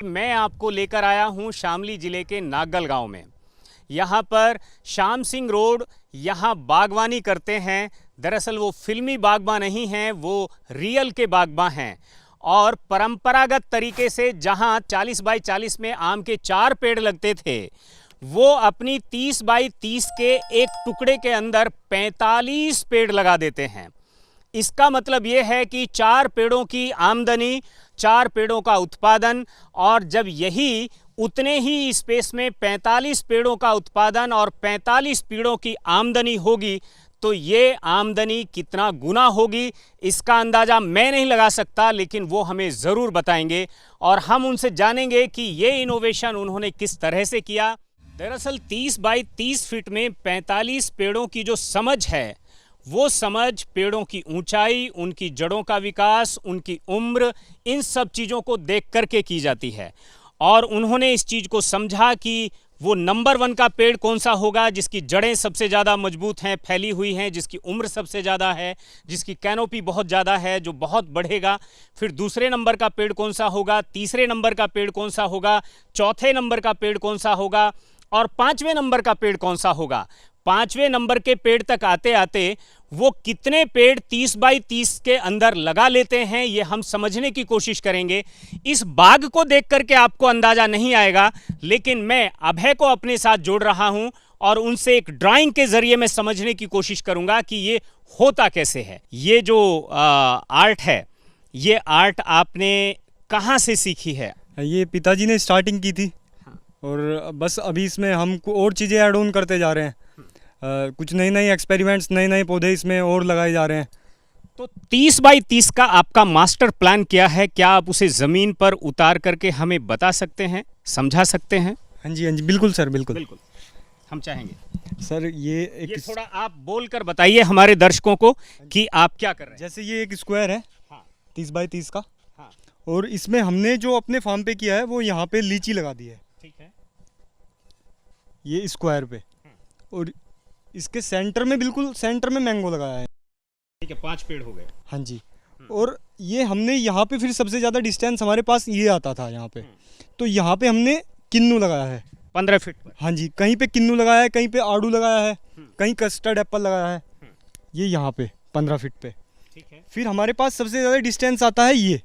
मैं आपको लेकर आया हूं शामली जिले के नागल गांव में। यहां पर श्याम सिंह रोड यहां बागवानी करते हैं। दरअसल वो फिल्मी बागबान नहीं हैं, वो रियल के बागबान हैं। और परंपरागत तरीके से जहां 40 बाई 40 में आम के 4 पेड़ लगते थे, वो अपनी 30 बाई 30 के एक टुकड़े के अंदर 45 पेड़ लगा देते हैं। इसका मतलब ये है कि 4 पेड़ों की आमदनी, 4 पेड़ों का उत्पादन, और जब यही उतने ही स्पेस में 45 पेड़ों का उत्पादन और 45 पेड़ों की आमदनी होगी, तो ये आमदनी कितना गुना होगी इसका अंदाज़ा मैं नहीं लगा सकता, लेकिन वो हमें ज़रूर बताएंगे और हम उनसे जानेंगे कि ये इनोवेशन उन्होंने किस तरह से किया। दरअसल 30 बाई 30 फीट में 45 पेड़ों की जो समझ है, वो समझ पेड़ों की ऊंचाई, उनकी जड़ों का विकास, उनकी उम्र, इन सब चीज़ों को देख करके की जाती है। और उन्होंने इस चीज़ को समझा कि वो नंबर 1 का पेड़ कौन सा होगा जिसकी जड़ें सबसे ज़्यादा मजबूत हैं, फैली हुई हैं, जिसकी उम्र सबसे ज़्यादा है, जिसकी कैनोपी बहुत ज़्यादा है, जो बहुत बढ़ेगा। फिर दूसरे नंबर का पेड़ कौन सा होगा, तीसरे नंबर का पेड़ कौन सा होगा, चौथे नंबर का पेड़ कौन सा होगा और 5वें नंबर का पेड़ कौन सा होगा। 5वें नंबर के पेड़ तक आते आते वो कितने पेड़ 30 बाई 30 के अंदर लगा लेते हैं, ये हम समझने की कोशिश करेंगे। इस बाग को देख करके आपको अंदाजा नहीं आएगा, लेकिन मैं अभय को अपने साथ जोड़ रहा हूं और उनसे एक ड्राइंग के जरिए मैं समझने की कोशिश करूंगा कि ये होता कैसे है। ये जो आर्ट है, ये आर्ट आपने कहां से सीखी है? ये पिताजी ने स्टार्टिंग की थी और बस अभी इसमें हम और चीज़ें ऐड ऑन करते जा रहे हैं। कुछ नए नए एक्सपेरिमेंट्स, नए नए पौधे इसमें और लगाए जा रहे हैं। तो 30 बाई 30 का आपका मास्टर प्लान क्या है? क्या आप उसे ज़मीन पर उतार करके हमें बता सकते हैं, समझा सकते हैं? हाँ जी, बिल्कुल सर, बिल्कुल बिल्कुल हम चाहेंगे। सर ये थोड़ा आप बोल कर बताइए हमारे दर्शकों को कि आप क्या कर रहे हैं। जैसे ये एक स्क्वायर है, हाँ। 30 बाई 30 का, हाँ। और इसमें हमने जो अपने फार्म पे किया है वो यहाँ पे लीची लगा दी है। ठीक है। ये स्क्वायर पे, और इसके सेंटर में, बिल्कुल सेंटर में मैंगो लगाया है। ठीक है, 5 पेड़ हो गए। हाँ जी। और ये हमने यहाँ पे फिर सबसे ज़्यादा डिस्टेंस हमारे पास ये आता था यहाँ पे, तो यहाँ पे हमने किन्नू लगाया है 15 फीट पर। हाँ जी, कहीं पे किन्नू लगाया है, कहीं पे आड़ू लगाया है, कहीं कस्टर्ड एप्पल लगाया है। ये यहाँ पे 15 फीट पे। ठीक है। फिर हमारे पास सबसे ज़्यादा डिस्टेंस आता है ये,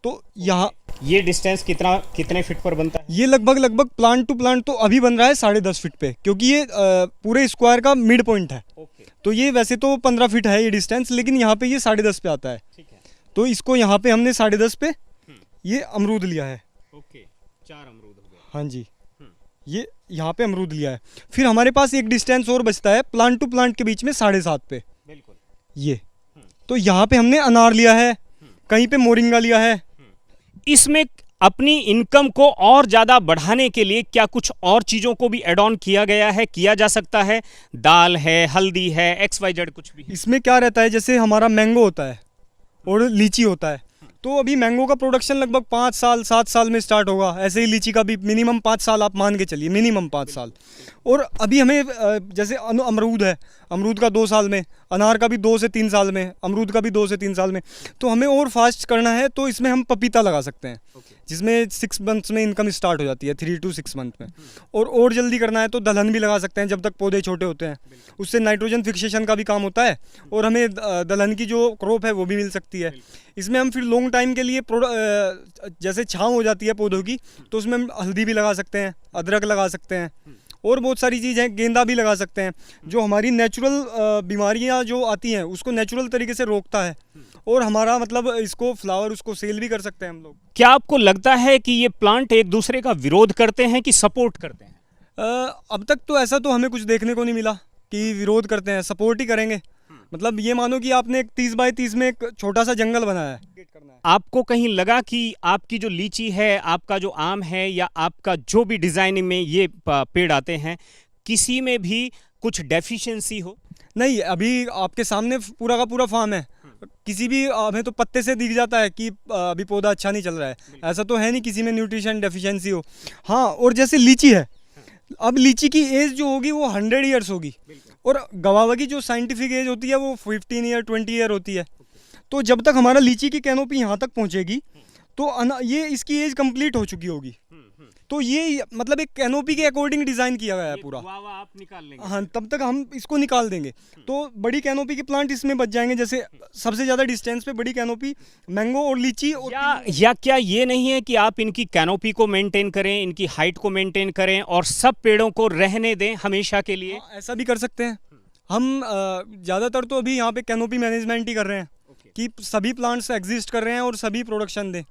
तो यहाँ ये डिस्टेंस कितने फीट पर बनता है? ये लगभग प्लांट टू प्लांट तो अभी बन रहा है 10.5 फीट पे, क्योंकि ये पूरे स्क्वायर का मिड पॉइंट है। तो ये वैसे तो 15 फीट है ये डिस्टेंस, लेकिन यहाँ पे ये 10.5 पे आता है। ठीक है। तो इसको यहाँ पे हमने 10.5 पे ये अमरूद लिया है। ओके, 4 अमरूद हो गए। हाँ जी, ये यहाँ पे अमरूद लिया है। फिर हमारे पास एक डिस्टेंस और बचता है प्लांट टू प्लांट के बीच में 7.5 पे। बिल्कुल। ये तो यहाँ पे हमने अनार लिया है, कहीं पे मोरिंगा लिया है। इसमें अपनी इनकम को और ज़्यादा बढ़ाने के लिए क्या कुछ और चीज़ों को भी एड ऑन किया गया है, किया जा सकता है? दाल है, हल्दी है, XYZ कुछ भी? इसमें क्या रहता है, जैसे हमारा मैंगो होता है और लीची होता है, तो अभी मैंगो का प्रोडक्शन लगभग 5 साल 7 साल में स्टार्ट होगा। ऐसे ही लीची का भी मिनिमम 5 साल आप मान के चलिए, मिनिमम 5 साल। और अभी हमें जैसे अमरूद है, अमरूद का 2 साल में, अनार का भी 2 से 3 साल में, अमरूद का भी 2 से 3 साल में। तो हमें और फास्ट करना है, तो इसमें हम पपीता लगा सकते हैं, जिसमें 6 मंथ्स में इनकम स्टार्ट हो जाती है, 3 to 6 मंथ में। और जल्दी करना है तो दलहन भी लगा सकते हैं जब तक पौधे छोटे होते हैं। उससे नाइट्रोजन फिक्सेशन का भी काम होता है और हमें दलहन की जो क्रॉप है वो भी मिल सकती है। इसमें हम फिर लॉन्ग टाइम के लिए जैसे छाँव हो जाती है पौधों की, तो उसमें हम हल्दी भी लगा सकते हैं, अदरक लगा सकते हैं, और बहुत सारी चीज़ हैं, गेंदा भी लगा सकते हैं, जो हमारी नेचुरल बीमारियां जो आती हैं उसको नेचुरल तरीके से रोकता है। और हमारा मतलब इसको फ्लावर उसको सेल भी कर सकते हैं हम लोग। क्या आपको लगता है कि ये प्लांट एक दूसरे का विरोध करते हैं कि सपोर्ट करते हैं? अब तक तो ऐसा तो हमें कुछ देखने को नहीं मिला कि विरोध करते हैं, सपोर्ट ही करेंगे। मतलब ये मानो कि आपने एक 30 बाई 30 में एक छोटा सा जंगल बनाया है। आपको कहीं लगा कि आपकी जो लीची है, आपका जो आम है, या आपका जो भी डिजाइनिंग में ये पेड़ आते हैं, किसी में भी कुछ डेफिशिएंसी हो? नहीं, अभी आपके सामने पूरा का पूरा फार्म है, किसी भी हमें तो पत्ते से दिख जाता है कि अभी पौधा अच्छा नहीं चल रहा है। ऐसा तो है नहीं किसी में न्यूट्रिशन डेफिशिएंसी हो। हाँ, और जैसे लीची है, अब लीची की एज जो होगी वो 100 ईयर्स होगी, और गवावा की जो साइंटिफिक एज होती है वो 15 ईयर 20 ईयर होती है। तो जब तक हमारा लीची की कैनोपी यहाँ तक पहुँचेगी तो ये इसकी एज कंप्लीट हो चुकी होगी। तो ये मतलब एक कैनोपी के अकॉर्डिंग डिज़ाइन किया गया है पूरा। आप निकाल लेंगे। हाँ, तब तक हम इसको निकाल देंगे तो बड़ी कैनोपी के प्लांट इसमें बच जाएंगे। जैसे सबसे ज़्यादा डिस्टेंस पे बड़ी कैनोपी मैंगो और लीची और या क्या ये नहीं है कि आप इनकी कैनोपी को मेंटेन करें, इनकी हाइट को मेंटेन करें और सब पेड़ों को रहने दें हमेशा के लिए? हाँ, ऐसा भी कर सकते हैं हम। ज़्यादातर तो अभी यहाँ पे कैनोपी मैनेजमेंट ही कर रहे हैं कि सभी प्लांट्स एग्जिस्ट कर रहे हैं और सभी प्रोडक्शन दें।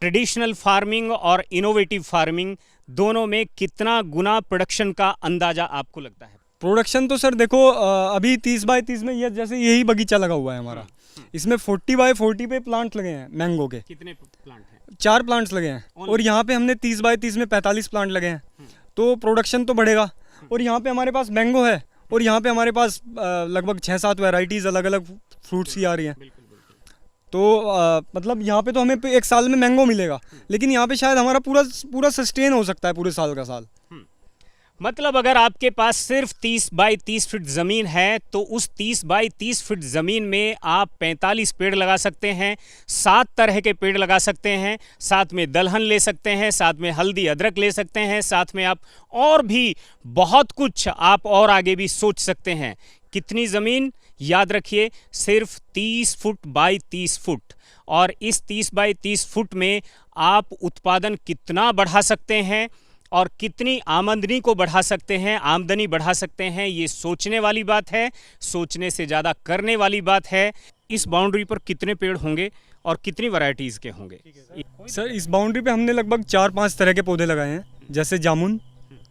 ट्रेडिशनल फार्मिंग और इनोवेटिव फार्मिंग दोनों में कितना गुना प्रोडक्शन का अंदाजा आपको लगता है? प्रोडक्शन तो सर देखो अभी 30 बाय 30 में ये जैसे यही बगीचा लगा हुआ है हमारा, इसमें 40 बाय 40 पे प्लांट लगे हैं मैंगो के। कितने प्लांट हैं? 4 प्लांट्स लगे हैं और यहाँ पे हमने 30 बाय 30 में 45 प्लांट लगे हैं। तो प्रोडक्शन तो बढ़ेगा। और यहाँ पे हमारे पास मैंगो है और यहाँ पे हमारे पास लगभग 6-7 वैरायटीज़ अलग अलग फ्रूट्स की आ रही हैं। तो मतलब यहाँ पे तो हमें एक साल में मैंगो मिलेगा, लेकिन यहाँ पे शायद हमारा पूरा सस्टेन हो सकता है पूरे साल का साल। मतलब अगर आपके पास सिर्फ 30 बाई 30 फीट ज़मीन है तो उस 30 बाई 30 फीट ज़मीन में आप 45 पेड़ लगा सकते हैं, 7 तरह के पेड़ लगा सकते हैं, साथ में दलहन ले सकते हैं, साथ में हल्दी अदरक ले सकते हैं, साथ में आप और भी बहुत कुछ आप और आगे भी सोच सकते हैं। कितनी ज़मीन? याद रखिए सिर्फ 30 फुट बाई 30 फुट। और इस 30 बाई 30 फुट में आप उत्पादन कितना बढ़ा सकते हैं और कितनी आमदनी को बढ़ा सकते हैं, आमदनी बढ़ा सकते हैं, ये सोचने वाली बात है, सोचने से ज़्यादा करने वाली बात है। इस बाउंड्री पर कितने पेड़ होंगे और कितनी वैरायटीज़ के होंगे? सर इस बाउंड्री पे हमने लगभग 4-5 तरह के पौधे लगाए हैं, जैसे जामुन,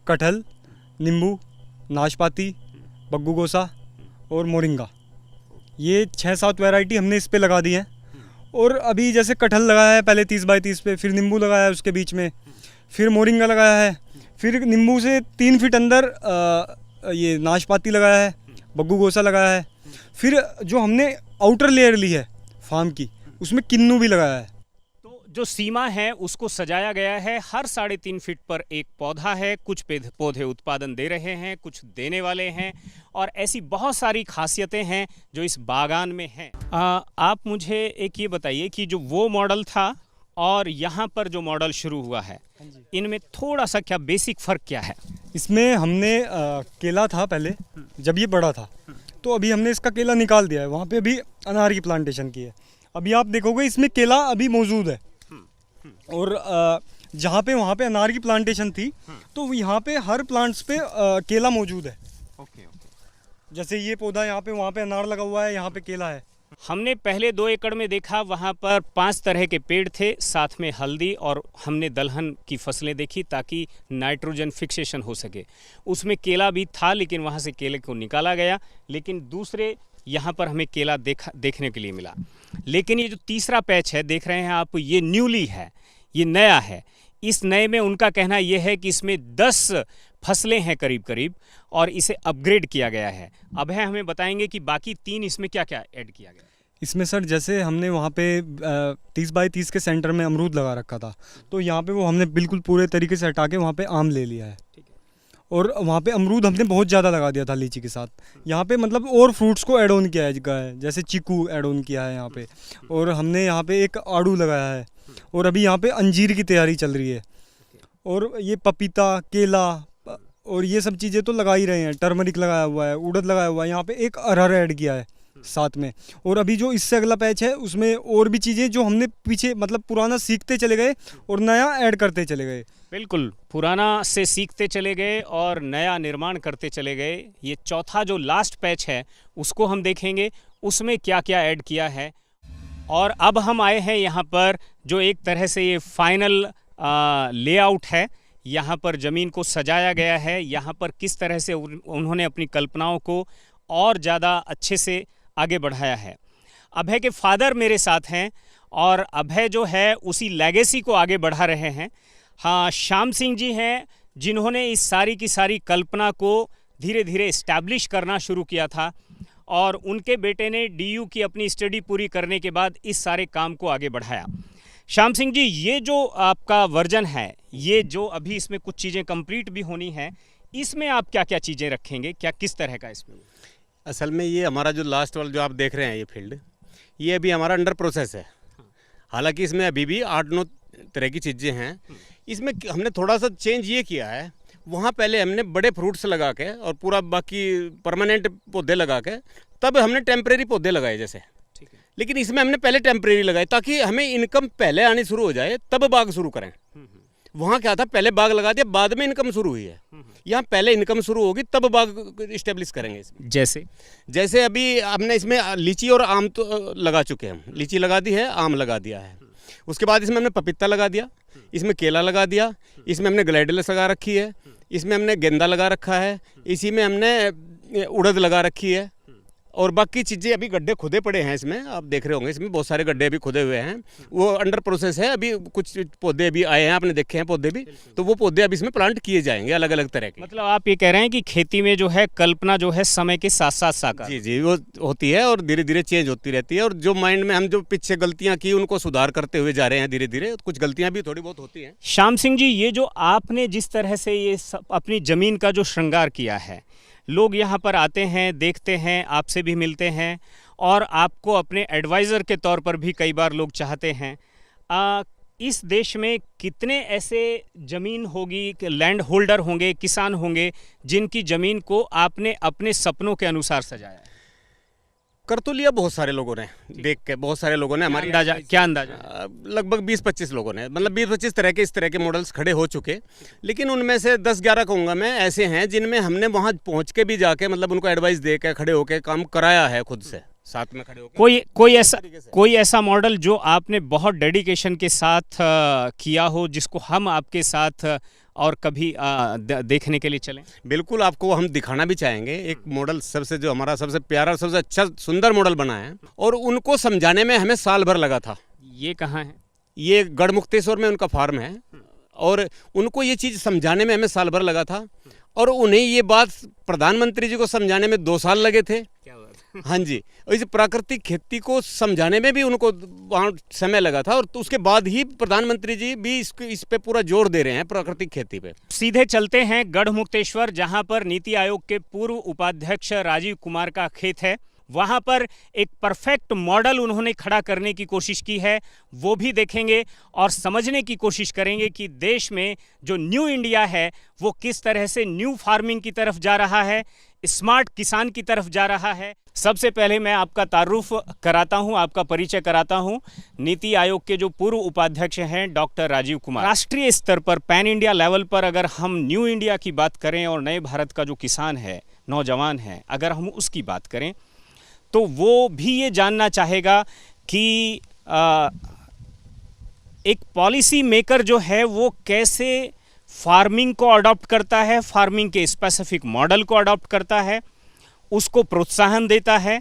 कटहल, नींबू, नाशपाती, बग्गू गोसा और मोरिंगा। ये 6-7 वैरायटी हमने इस पे लगा दी है। और अभी जैसे कटहल लगाया है पहले 30 बाई 30 पे, फिर नींबू लगाया है उसके बीच में, फिर मोरिंगा लगाया है, फिर नींबू से 3 फीट अंदर ये नाशपाती लगाया है, बग्गू गोसा लगाया है, फिर जो हमने आउटर लेयर ली है फार्म की उसमें किन्नू भी लगाया है। तो जो सीमा है उसको सजाया गया है। हर 3.5 फीट पर एक पौधा है। कुछ पौधे उत्पादन दे रहे हैं, कुछ देने वाले हैं और ऐसी बहुत सारी खासियतें हैं जो इस बागान में हैं। आप मुझे एक ये बताइए कि जो वो मॉडल था और यहाँ पर जो मॉडल शुरू हुआ है, इनमें थोड़ा सा क्या बेसिक फ़र्क क्या है? इसमें हमने केला था पहले जब ये बड़ा था, तो अभी हमने इसका केला निकाल दिया है। वहाँ पे अभी अनार की प्लांटेशन की है। अभी आप देखोगे इसमें केला अभी मौजूद है। और जहाँ पे वहाँ पे अनार की प्लांटेशन थी तो यहाँ पे हर प्लांट्स पे केला मौजूद है। जैसे ये पौधा यहाँ पे, वहाँ पे अनार लगा हुआ है, यहाँ पे केला है। हमने पहले 2 एकड़ में देखा, वहाँ पर 5 तरह के पेड़ थे, साथ में हल्दी और हमने दलहन की फसलें देखी ताकि नाइट्रोजन फिक्सेशन हो सके। उसमें केला भी था लेकिन वहाँ से केले को निकाला गया, लेकिन दूसरे यहाँ पर हमें केला देखने के लिए मिला। लेकिन ये जो तीसरा पैच है देख रहे हैं आप, ये न्यूली है, ये नया है। इस नए में उनका कहना यह है कि इसमें 10 फसलें हैं करीब करीब और इसे अपग्रेड किया गया है। अब है हमें बताएंगे कि बाकी 3 इसमें क्या क्या ऐड किया गया है। इसमें सर जैसे हमने वहाँ पे 30 बाई 30 के सेंटर में अमरूद लगा रखा था, तो यहाँ पे वो हमने बिल्कुल पूरे तरीके से हटा के वहाँ पे आम ले लिया है। और वहाँ पे अमरूद हमने बहुत ज़्यादा लगा दिया था लीची के साथ। यहाँ पे मतलब और फ्रूट्स को ऐड ऑन किया है, जैसे चीकू ऐड ऑन किया है यहाँ पे, और हमने यहाँ पे एक आड़ू लगाया है और अभी यहाँ पे अंजीर की तैयारी चल रही है। और ये पपीता, केला और ये सब चीज़ें तो लगा ही रहे हैं। टर्मरिक लगाया हुआ है, उड़द लगाया हुआ है, यहाँ पे एक अरहर ऐड किया है साथ में। और अभी जो इससे अगला पैच है उसमें और भी चीज़ें जो हमने पीछे मतलब पुराना सीखते चले गए और नया ऐड करते चले गए। बिल्कुल, पुराना से सीखते चले गए और नया निर्माण करते चले गए। ये चौथा जो लास्ट पैच है उसको हम देखेंगे उसमें क्या क्या ऐड किया है। और अब हम आए हैं यहाँ पर जो एक तरह से ये फाइनल लेआउट है। यहाँ पर ज़मीन को सजाया गया है, यहाँ पर किस तरह से उन्होंने अपनी कल्पनाओं को और ज़्यादा अच्छे से आगे बढ़ाया है। अभय के फादर मेरे साथ हैं और अभय जो है उसी लेगेसी को आगे बढ़ा रहे हैं। हाँ, श्याम सिंह जी हैं जिन्होंने इस सारी की सारी कल्पना को धीरे धीरे इस्टेब्लिश करना शुरू किया था और उनके बेटे ने डीयू की अपनी स्टडी पूरी करने के बाद इस सारे काम को आगे बढ़ाया। श्याम सिंह जी, ये जो आपका वर्जन है, ये जो अभी इसमें कुछ चीज़ें कंप्लीट भी होनी है, इसमें आप क्या क्या चीज़ें रखेंगे, क्या किस तरह का इसमें? असल में ये हमारा जो लास्ट वाला जो आप देख रहे हैं ये फील्ड, ये अभी हमारा अंडर प्रोसेस है। हालांकि इसमें अभी भी 8-9 तरह की चीज़ें हैं। इसमें हमने थोड़ा सा चेंज ये किया है, वहाँ पहले हमने बड़े फ्रूट्स लगा के और पूरा बाकी परमानेंट पौधे लगा के तब हमने टेम्परेरी पौधे लगाए जैसे, लेकिन इसमें हमने पहले टेम्परेरी लगाए ताकि हमें इनकम पहले आनी शुरू हो जाए तब बाग शुरू करें। वहाँ क्या था, पहले बाग लगा दिया बाद में इनकम शुरू हुई है, यहाँ पहले इनकम शुरू होगी तब बाग इस्टेब्लिश करेंगे इसमें। जैसे अभी हमने इसमें लीची और आम तो लगा चुके हैं, हम लीची लगा दी है, आम लगा दिया है। उसके बाद इसमें हमने पपीता लगा दिया, इसमें केला लगा दिया, इसमें हमने ग्लैडियलस लगा रखी है, इसमें हमने गेंदा लगा रखा है, इसी में हमने उड़द लगा रखी है और बाकी चीज़ें अभी गड्ढे खुदे पड़े हैं इसमें, आप देख रहे होंगे इसमें बहुत सारे गड्ढे अभी खुदे हुए हैं, वो अंडर प्रोसेस है। अभी कुछ पौधे अभी आए हैं, आपने देखे हैं पौधे भी, तो वो पौधे अभी इसमें प्लांट किए जाएंगे अलग अलग तरह के। मतलब आप ये कह रहे हैं कि खेती में जो है कल्पना जो है समय के साथ साथ साकार। जी जी, वो होती है और धीरे धीरे चेंज होती रहती है, और जो माइंड में हम जो पीछे गलतियाँ की उनको सुधार करते हुए जा रहे हैं धीरे धीरे, कुछ गलतियाँ भी थोड़ी बहुत होती हैं। श्याम सिंह जी, ये जो आपने जिस तरह से ये अपनी ज़मीन का जो श्रृंगार किया है, लोग यहाँ पर आते हैं, देखते हैं, आपसे भी मिलते हैं और आपको अपने एडवाइज़र के तौर पर भी कई बार लोग चाहते हैं। इस देश में कितने ऐसे ज़मीन होगी, लैंड होल्डर होंगे, किसान होंगे जिनकी ज़मीन को आपने अपने सपनों के अनुसार सजाया है? कर तो लिया बहुत सारे लोगों ने, देख के बहुत सारे लोगों ने। हमारी क्या अंदाजा? लगभग 20-25 लोगों ने, मतलब 20-25 तरह के इस तरह के मॉडल्स खड़े हो चुके, लेकिन उनमें से 10-11 कहूँगा मैं ऐसे हैं जिनमें हमने वहाँ पहुँच के भी जाके मतलब उनको एडवाइस दे के खड़े होके काम कराया है, खुद से साथ में खड़े होकर। कोई ऐसा मॉडल जो आपने बहुत डेडिकेशन के साथ किया हो, जिसको हम आपके साथ और कभी देखने के लिए चलें? बिल्कुल, आपको हम दिखाना भी चाहेंगे। एक मॉडल सबसे जो हमारा सबसे प्यारा, सबसे अच्छा सुंदर मॉडल बना है, और उनको समझाने में हमें साल भर लगा था। ये कहाँ है? ये गढ़मुक्तेश्वर में उनका फार्म है, और उनको ये चीज़ समझाने में हमें साल भर लगा था, और उन्हें ये बात प्रधानमंत्री जी को समझाने में 2 साल लगे थे। हाँ जी, इस प्राकृतिक खेती को समझाने में भी उनको वहाँ समय लगा था, और तो उसके बाद ही प्रधानमंत्री जी भी इस पे पूरा जोर दे रहे हैं, प्राकृतिक खेती पे। सीधे चलते हैं गढ़मुक्तेश्वर, जहाँ पर नीति आयोग के पूर्व उपाध्यक्ष राजीव कुमार का खेत है। वहाँ पर एक परफेक्ट मॉडल उन्होंने खड़ा करने की कोशिश की है, वो भी देखेंगे और समझने की कोशिश करेंगे कि देश में जो न्यू इंडिया है वो किस तरह से न्यू फार्मिंग की तरफ जा रहा है, स्मार्ट किसान की तरफ जा रहा है। सबसे पहले मैं आपका तारुफ कराता हूं, आपका परिचय कराता हूं। नीति आयोग के जो पूर्व उपाध्यक्ष हैं डॉक्टर राजीव कुमार। राष्ट्रीय स्तर पर, पैन इंडिया लेवल पर अगर हम न्यू इंडिया की बात करें और नए भारत का जो किसान है, नौजवान है, अगर हम उसकी बात करें तो वो भी ये जानना चाहेगा कि एक पॉलिसी मेकर जो है वो कैसे फार्मिंग को अडॉप्ट करता है, फार्मिंग के स्पेसिफिक मॉडल को अडॉप्ट करता है, उसको प्रोत्साहन देता है।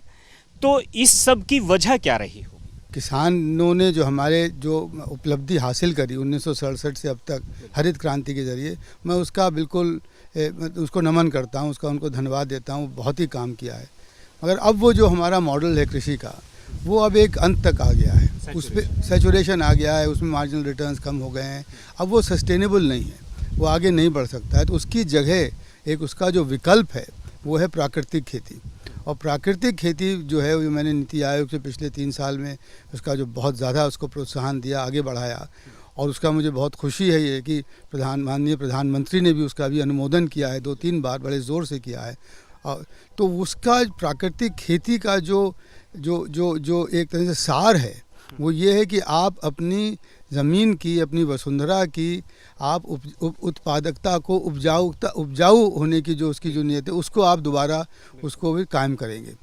तो इस सब की वजह क्या रही हो? किसानों ने जो हमारे जो उपलब्धि हासिल करी 1967 से अब तक हरित क्रांति के ज़रिए, मैं उसका बिल्कुल उसको नमन करता हूँ, उसका उनको धन्यवाद देता हूँ। बहुत ही काम किया है, मगर अब वो जो हमारा मॉडल है कृषि का, वो अब एक अंत तक आ गया है, उस पर सैचुरेशन आ गया है, उसमें मार्जिनल रिटर्न्स कम हो गए हैं, अब वो सस्टेनेबल नहीं है, वो आगे नहीं बढ़ सकता है। तो उसकी जगह एक उसका जो विकल्प है वो है प्राकृतिक खेती। और प्राकृतिक खेती जो है वो मैंने नीति आयोग से पिछले 3 साल में उसका जो बहुत ज़्यादा उसको प्रोत्साहन दिया, आगे बढ़ाया, और उसका मुझे बहुत खुशी है ये कि माननीय प्रधानमंत्री ने भी उसका भी अनुमोदन किया है, 2-3 बार बड़े ज़ोर से किया है। तो उसका प्राकृतिक खेती का जो एक तरह से सार है वो ये है कि आप अपनी ज़मीन की, अपनी वसुंधरा की, आप उत्पादकता को, उपजाऊ होने की जो उसकी जो नीयत है उसको आप दोबारा उसको भी कायम करेंगे।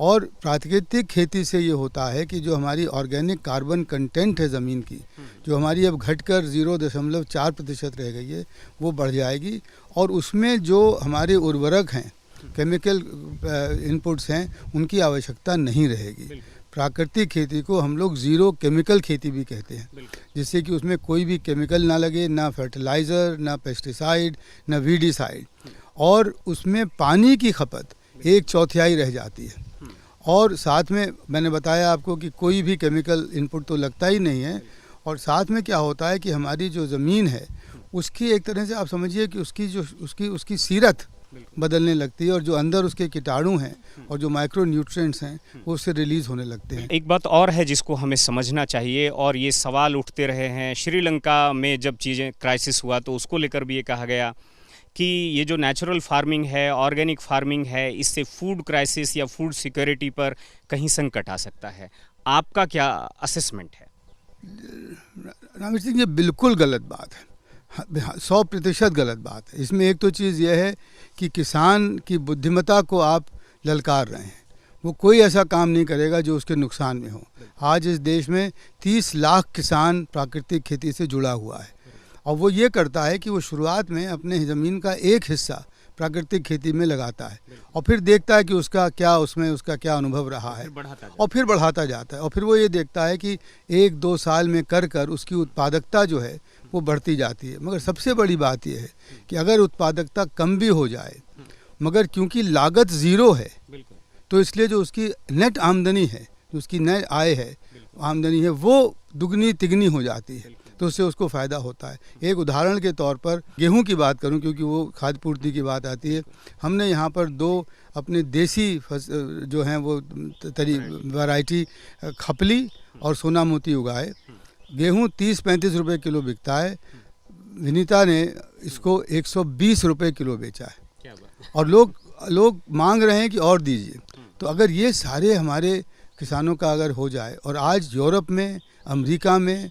और प्राकृतिक खेती से ये होता है कि जो हमारी ऑर्गेनिक कार्बन कंटेंट है ज़मीन की, जो हमारी अब घटकर 0.4% रह गई है, वो बढ़ जाएगी, और उसमें जो हमारे उर्वरक हैं, केमिकल इनपुट्स हैं, उनकी आवश्यकता नहीं रहेगी। प्राकृतिक खेती को हम लोग ज़ीरो केमिकल खेती भी कहते हैं, जिससे कि उसमें कोई भी केमिकल ना लगे, ना फर्टिलाइज़र, ना पेस्टिसाइड, ना वीडिसाइड, और उसमें पानी की खपत 1/4 रह जाती है। और साथ में मैंने बताया आपको कि कोई भी केमिकल इनपुट तो लगता ही नहीं है, और साथ में क्या होता है कि हमारी जो ज़मीन है उसकी एक तरह से आप समझिए कि उसकी जो उसकी सीरत बदलने लगती है और जो अंदर उसके कीटाणु हैं और जो माइक्रो न्यूट्रिएंट्स हैं वो उससे रिलीज होने लगते हैं। एक बात और है जिसको हमें समझना चाहिए, और ये सवाल उठते रहे हैं। श्रीलंका में जब चीज़ें क्राइसिस हुआ तो उसको लेकर भी ये कहा गया कि ये जो नेचुरल फार्मिंग है, ऑर्गेनिक फार्मिंग है, इससे फूड क्राइसिस या फूड सिक्योरिटी पर कहीं संकट आ सकता है। आपका क्या असेसमेंट है? रामेश सिंह, ये बिल्कुल गलत बात है, 100% गलत बात है। इसमें एक तो चीज़ यह है कि किसान की बुद्धिमत्ता को आप ललकार रहे हैं। वो कोई ऐसा काम नहीं करेगा जो उसके नुकसान में हो। आज इस देश में 30 लाख किसान प्राकृतिक खेती से जुड़ा हुआ है और वो ये करता है कि वो शुरुआत में अपने ज़मीन का एक हिस्सा प्राकृतिक खेती में लगाता है और फिर देखता है कि उसका क्या अनुभव रहा है और फिर बढ़ाता जाता है और फिर वो ये देखता है कि 1-2 साल में कर उसकी उत्पादकता जो है वो बढ़ती जाती है। मगर सबसे बड़ी बात यह है कि अगर उत्पादकता कम भी हो जाए, मगर क्योंकि लागत ज़ीरो है तो इसलिए जो उसकी नेट आमदनी है, जो उसकी नेट आय है, आमदनी है, वो दुगनी तिगनी हो जाती है, तो उससे उसको फ़ायदा होता है। एक उदाहरण के तौर पर गेहूं की बात करूं क्योंकि वो खाद्य पूर्ति की बात आती है। हमने यहाँ पर 2 अपने देसी जो हैं वो वैरायटी खपली और सोना मोती उगाए। गेहूं 30-35 रुपये किलो बिकता है, विनीता ने इसको 120 रुपये किलो बेचा है और लोग मांग रहे हैं कि और दीजिए। तो अगर ये सारे हमारे किसानों का अगर हो जाए, और आज यूरोप में, अमेरिका में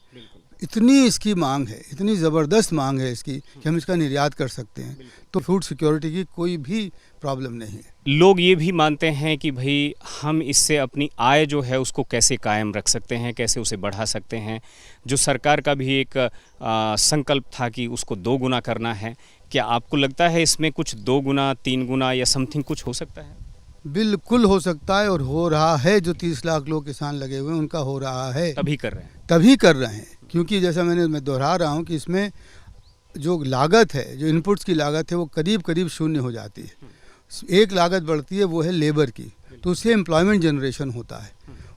इतनी इसकी मांग है, इतनी ज़बरदस्त मांग है इसकी कि हम इसका निर्यात कर सकते हैं, तो फूड सिक्योरिटी की कोई भी प्रॉब्लम नहीं है। लोग ये भी मानते हैं कि भाई हम इससे अपनी आय जो है उसको कैसे कायम रख सकते हैं, कैसे उसे बढ़ा सकते हैं। जो सरकार का भी एक संकल्प था कि उसको 2 गुना करना है, क्या आपको लगता है इसमें कुछ 2 गुना 3 गुना या समथिंग कुछ हो सकता है? बिल्कुल हो सकता है और हो रहा है। जो 30 लाख लोग किसान लगे हुए हैं उनका हो रहा है, तभी कर रहे हैं क्योंकि जैसा मैं दोहरा रहा हूँ कि इसमें जो लागत है, जो इनपुट्स की लागत है वो करीब शून्य हो जाती है। एक लागत बढ़ती है वो है लेबर की, तो उससे एम्प्लॉयमेंट जनरेशन होता है।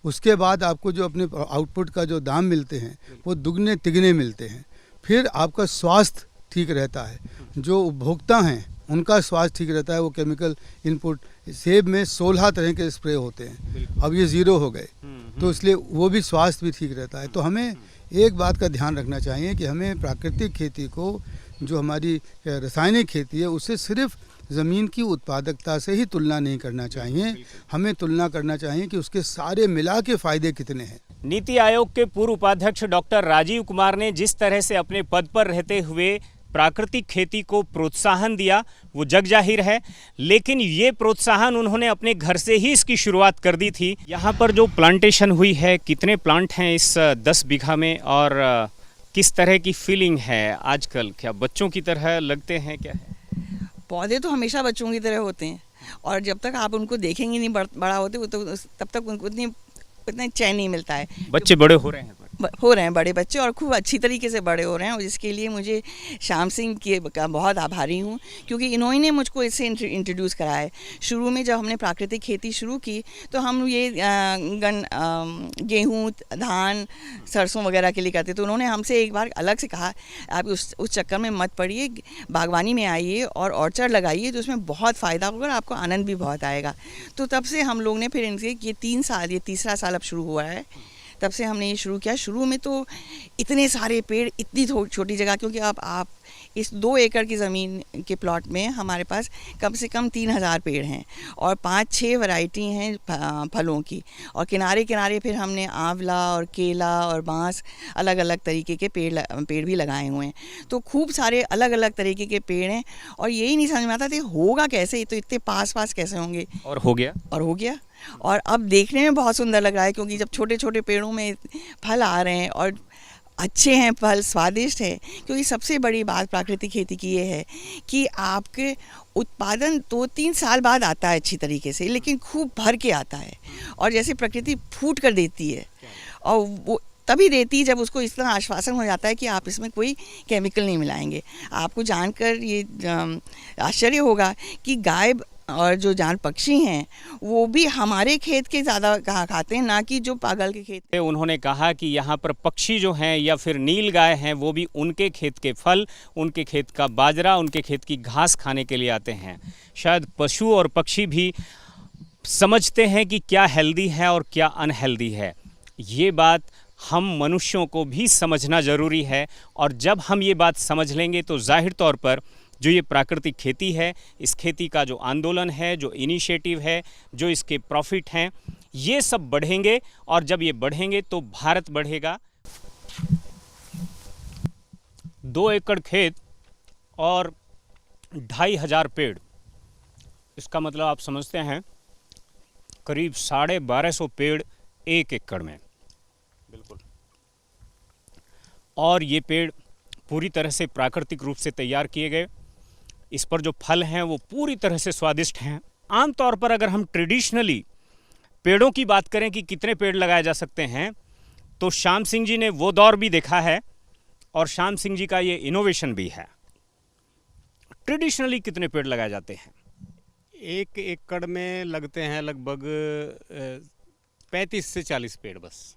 उसके बाद आपको जो अपने आउटपुट का जो दाम मिलते हैं वो दुगने तिगने मिलते हैं। फिर आपका स्वास्थ्य ठीक रहता है, जो उपभोक्ता हैं उनका स्वास्थ्य ठीक रहता है। वो केमिकल इनपुट, सेब में 16 तरह के स्प्रे होते हैं, अब ये 0 हो गए, तो इसलिए वो भी स्वास्थ्य भी ठीक रहता है। तो हमें एक बात का ध्यान रखना चाहिए कि हमें प्राकृतिक खेती को, जो हमारी रासायनिक खेती है, उससे सिर्फ ज़मीन की उत्पादकता से ही तुलना नहीं करना चाहिए। हमें तुलना करना चाहिए कि उसके सारे मिला के फ़ायदे कितने हैं। नीति आयोग के पूर्व उपाध्यक्ष डॉक्टर राजीव कुमार ने जिस तरह से अपने पद पर रहते हुए प्राकृतिक खेती को प्रोत्साहन दिया वो जग जाहिर है, लेकिन ये प्रोत्साहन उन्होंने अपने घर से ही इसकी शुरुआत कर दी थी। यहाँ पर जो प्लांटेशन हुई है, कितने प्लांट हैं इस 10 बीघा में, और किस तरह की फीलिंग है आजकल? क्या बच्चों की तरह लगते हैं? क्या है? पौधे तो हमेशा बच्चों की तरह होते हैं और जब तक आप उनको देखेंगे नहीं बड़ा होते वो, तो तब तक उनको उतना चैन नहीं मिलता है। बच्चे बड़े हो रहे हैं बड़े बच्चे और खूब अच्छी तरीके से बड़े हो रहे हैं, और जिसके लिए मुझे श्याम सिंह का बहुत आभारी हूँ, क्योंकि इन्होंने मुझको इससे इंट्रोड्यूस कराया है। शुरू में जब हमने प्राकृतिक खेती शुरू की तो हम ये गेहूँ, धान, सरसों वगैरह के लिए करते, तो उन्होंने हमसे एक बार अलग से कहा आप उस चक्कर में मत पड़िए, बागवानी में आइए और ऑर्चर्ड लगाइए, तो उसमें बहुत फ़ायदा होगा और आपको आनंद भी बहुत आएगा। तो तब से हम लोग ने फिर इनसे ये 3 साल, ये तीसरा साल अब शुरू हुआ है, तब से हमने ये शुरू किया। शुरू में तो इतने सारे पेड़, इतनी छोटी जगह, क्योंकि अब आप इस 2 एकड़ की ज़मीन के प्लॉट में हमारे पास कम से कम 3000 पेड़ हैं और 5-6 वैरायटी हैं फलों की, और किनारे किनारे फिर हमने आंवला और केला और बांस, अलग अलग तरीके के पेड़ भी लगाए हुए हैं। तो खूब सारे अलग अलग तरीके के पेड़ हैं और यही नहीं समझ में आता था होगा कैसे, तो इतने पास कैसे होंगे, और हो गया। और अब देखने में बहुत सुंदर लग रहा है, क्योंकि जब छोटे छोटे पेड़ों में फल आ रहे हैं और अच्छे हैं फल, स्वादिष्ट है। क्योंकि सबसे बड़ी बात प्राकृतिक खेती की ये है कि आपके उत्पादन 2-3 साल बाद आता है अच्छी तरीके से, लेकिन खूब भर के आता है, और जैसे प्रकृति फूट कर देती है, और वो तभी देती है जब उसको इस तरह आश्वासन हो जाता है कि आप इसमें कोई केमिकल नहीं मिलाएंगे। आपको जानकर ये आश्चर्य होगा कि गाय और जो जान पक्षी हैं वो भी हमारे खेत के ज़्यादा खाते हैं, ना कि जो पागल के खेत। उन्होंने कहा कि यहाँ पर पक्षी जो हैं या फिर नीलगाय हैं वो भी उनके खेत के फल, उनके खेत का बाजरा, उनके खेत की घास खाने के लिए आते हैं। शायद पशु और पक्षी भी समझते हैं कि क्या हेल्दी है और क्या अनहेल्दी है। ये बात हम मनुष्यों को भी समझना ज़रूरी है, और जब हम ये बात समझ लेंगे तो जाहिर तौर पर जो ये प्राकृतिक खेती है, इस खेती का जो आंदोलन है, जो इनिशिएटिव है, जो इसके प्रॉफिट हैं, ये सब बढ़ेंगे, और जब ये बढ़ेंगे तो भारत बढ़ेगा। 2 एकड़ खेत और 2500 पेड़, इसका मतलब आप समझते हैं करीब 1250 पेड़ 1 एकड़ में। बिल्कुल। और ये पेड़ पूरी तरह से प्राकृतिक रूप से तैयार किए गए। इस पर जो फल हैं वो पूरी तरह से स्वादिष्ट हैं। आमतौर पर अगर हम ट्रेडिशनली पेड़ों की बात करें कि कितने पेड़ लगाए जा सकते हैं, तो श्याम सिंह जी ने वो दौर भी देखा है, और श्याम सिंह जी का ये इनोवेशन भी है। ट्रेडिशनली कितने पेड़ लगाए जाते हैं? 1 एकड़ में लगते हैं लगभग 35 से 40 पेड़, बस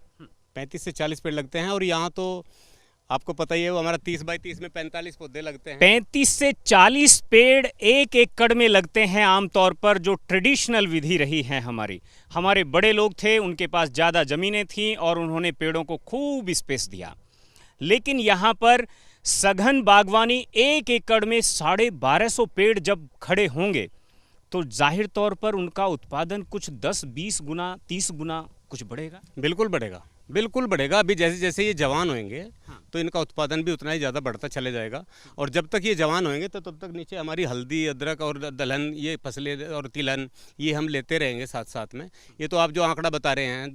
35 से 40 पेड़ लगते हैं। और यहाँ तो आपको पता ही है, वो हमारा 30 बाई 30 में 45 पौधे लगते हैं। 35 से 40 पेड़ 1 एकड़ में लगते हैं आमतौर पर, जो ट्रेडिशनल विधि रही है हमारी। हमारे बड़े लोग थे, उनके पास ज़्यादा ज़मीनें थीं और उन्होंने पेड़ों को खूब स्पेस दिया। लेकिन यहाँ पर सघन बागवानी 1 एकड़ में 1250 पेड़ जब खड़े होंगे तो जाहिर तौर पर उनका उत्पादन कुछ 10-20 गुना 30 गुना कुछ बढ़ेगा। बिल्कुल बढ़ेगा, बिल्कुल बढ़ेगा। अभी जैसे जैसे ये जवान होंगे तो इनका उत्पादन भी उतना ही ज़्यादा बढ़ता चले जाएगा। और जब तक ये जवान होंगे तो तब तक नीचे हमारी हल्दी, अदरक और दलहन, ये फसलें और तिलहन, ये हम लेते रहेंगे साथ साथ में। ये तो आप जो आंकड़ा बता रहे हैं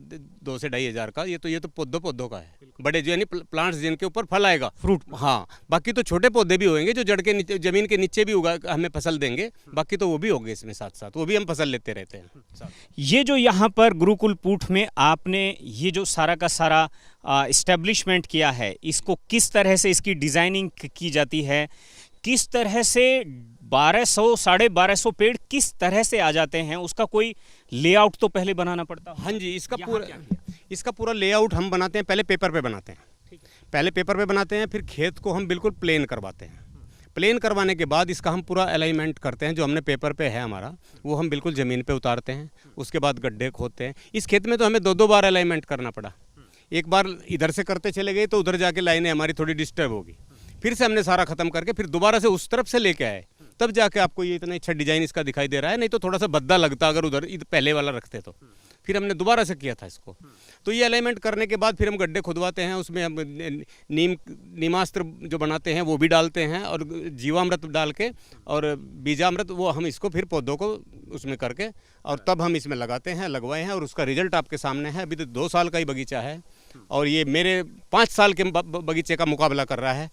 2 से 2,500 का, ये तो पौधों का है। बड़े जो यानी प्लांट्स जिनके ऊपर फल आएगा, फ्रूट, हाँ। बाकी तो छोटे पौधे भी होंगे जो जड़ के नीचे, ज़मीन के नीचे भी उगा हमें फसल देंगे। बाकी तो वो भी होंगे इसमें साथ साथ, वो भी हम फसल लेते रहते हैं। ये जो यहाँ पर गुरुकुल पूठ में आपने ये जो सारा का सारा इस्टेब्लिशमेंट किया है, इसको किस तरह से इसकी डिज़ाइनिंग की जाती है, किस तरह से 1200-1250 पेड़ किस तरह से आ जाते हैं, उसका कोई लेआउट तो पहले बनाना पड़ता है? हाँ जी, इसका पूरा लेआउट हम बनाते हैं। पहले पेपर पे बनाते हैं, पहले पेपर पे बनाते हैं, फिर खेत को हम बिल्कुल प्लेन करवाते हैं। प्लेन करवाने के बाद इसका हम पूरा अलाइनमेंट करते हैं। जो हमने पेपर पे है हमारा, वो हम बिल्कुल ज़मीन पे उतारते हैं। उसके बाद गड्ढे खोदते हैं। इस खेत में तो हमें 2-2 बार अलाइनमेंट करना पड़ा। एक बार इधर से करते चले गए तो उधर जाके लाइनें हमारी थोड़ी डिस्टर्ब होगी, फिर से हमने सारा ख़त्म करके फिर दोबारा से उस तरफ से लेके आए, तब जाके आपको ये इतना अच्छा डिज़ाइन इसका दिखाई दे रहा है। नहीं तो थोड़ा सा भद्दा लगता अगर उधर पहले वाला रखते तो। फिर हमने दोबारा से किया था इसको। तो ये अलाइनमेंट करने के बाद फिर हम गड्ढे खुदवाते हैं, उसमें हम नीमास्त्र जो बनाते हैं वो भी डालते हैं, और जीवामृत डाल के और बीजामृत, वो हम इसको फिर पौधों को उसमें करके और तब हम इसमें लगाते हैं, लगवाए हैं। और उसका रिजल्ट आपके सामने है। अभी तो 2 साल का ही बगीचा है और ये मेरे 5 साल के बगीचे का मुकाबला कर रहा है।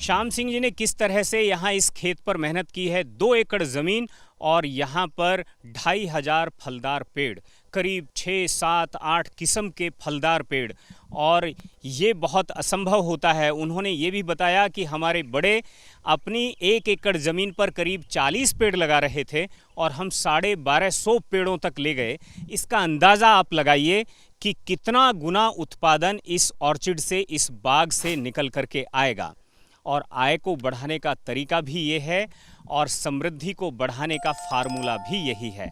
श्याम सिंह जी ने किस तरह से यहाँ इस खेत पर मेहनत की है। 2 एकड़ ज़मीन और यहाँ पर 2500 फलदार पेड़, करीब 6, 7, 8 किस्म के फलदार पेड़, और ये बहुत असंभव होता है। उन्होंने ये भी बताया कि हमारे बड़े अपनी 1 एकड़ ज़मीन पर करीब 40 पेड़ लगा रहे थे और हम 1250 पेड़ों तक ले गए। इसका अंदाज़ा आप लगाइए कि कितना गुना उत्पादन इस ऑर्चिड से, इस बाग से निकल करके आएगा। और आय को बढ़ाने का तरीका भी ये है और समृद्धि को बढ़ाने का फार्मूला भी यही है।